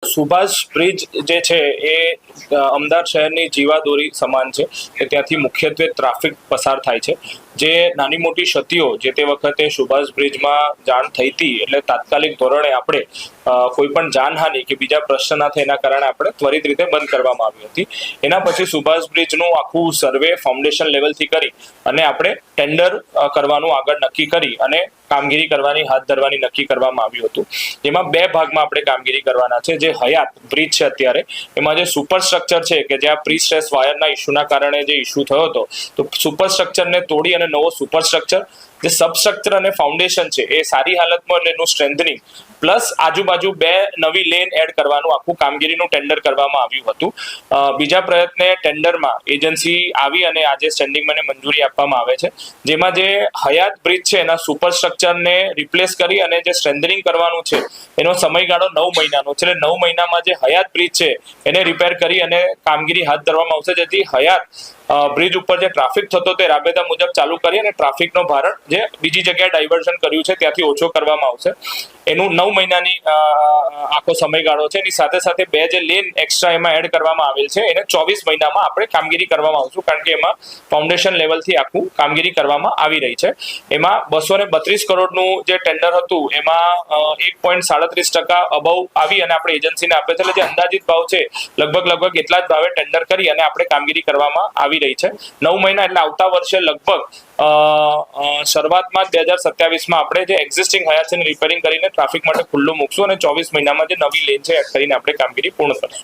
Subhash bridge જે છે એ અમદાવાદ શહેરની જીવાદોરી સમાન છે કે ત્યાંથી મુખ્યત્વે ટ્રાફિક પસાર થાય છે. જે નાની મોટી ક્ષતિઓ જે તે વખતે સુભાષ બ્રિજમાં જાણ થઈ હતી એટલે તાત્કાલિક ધોરણે આપણે કોઈ પણ જાનહાનિ કે બીજા પ્રશ્ન ના થાય એના કારણે આપણે ત્વરિત રીતે બંધ કરવામાં આવી હતી. એના પછી સુભાષ બ્રિજનું આખું સર્વે ફાઉન્ડેશન લેવલથી કરી અને આપણે ટેન્ડર કરવાનું આગળ નક્કી કરી અને કામગીરી કરવાની હાથ ધરવાની નક્કી કરવામાં આવ્યું હતું. જેમાં બે ભાગમાં આપણે કામગીરી કરવાના છે. જે હયાત બ્રિજ છે અત્યારે એમાં જે સુપરસ્ટ્રક્ચર છે કે જ્યાં પ્રી સ્ટ્રેસ વાયરના ઇસ્યુના કારણે જે ઇસ્યુ થયો હતો તો સુપરસ્ટ્રક્ચરને તોડી અને નવો સુપરસ્ટ્રક્ચર જે સબસ્ટ્રક્ચર અને ફાઉન્ડેશન છે એ સારી હાલતમાં એટલે એનું સ્ટ્રેન્થનિંગ પ્લસ આજુબાજુ બે નવી લેન એડ કરવાનું આખું કામગીરીનું ટેન્ડર કરવામાં આવ્યું હતું. બીજા પ્રયત્ને ટેન્ડરમાં એજન્સી આવી અને આજે સ્ટેન્ડિંગમાં મંજૂરી આપવામાં આવે છે. જેમાં જે હયાત બ્રિજ છે એના સુપરસ્ટ્રક્ચરને રિપ્લેસ કરી અને જે સ્ટ્રેન્થનિંગ કરવાનું છે એનો સમયગાળો 9 મહિનાનો છે. એટલે 9 મહિનામાં જે હયાત બ્રિજ છે એને રિપેર કરી અને કામગીરી હાથ ધરવામાં આવશે, જેથી હયાત બ્રિજ ઉપર જે ટ્રાફિક થતો તે રાબેતા મુજબ ચાલુ કરી અને ટ્રાફિકનો ભારણ જે બીજી જગ્યાએ ડાયવર્ઝન કર્યું છે ત્યાંથી ઓછો કરવામાં આવશે. એનું 9 મહિનાની આખો સમયગાળો છે. એની સાથે સાથે બે જે લેન એક્સ્ટ્રા એમાં એડ કરવામાં આવેલ છે એને 24 મહિનામાં આપણે કામગીરી કરવામાં આવશું, કારણ કે એમાં ફાઉન્ડેશન લેવલથી આખું કામગીરી કરવામાં આવી રહી છે. એમાં 232 કરોડનું જે ટેન્ડર હતું એમાં 1.37% અબાઉ આવી અને આપણે એજન્સીને આપે છે. એટલે જે અંદાજિત ભાવ છે લગભગ એટલા જ ભાવે ટેન્ડર કરી અને આપણે કામગીરી કરવામાં આવી રહી છે. 9 મહિના એટલે આવતા વર્ષે લગભગ શરૂઆતમાં 2027માં આપણે જે એક્ઝિસ્ટિંગ હયાત છે રિપેરિંગ કરીને ટ્રાફિક માટે ખુલ્લું મૂકશું અને 24 મહિનામાં જે નવી લેન છે એડ કરીને આપણે કામગીરી પૂર્ણ કરશું.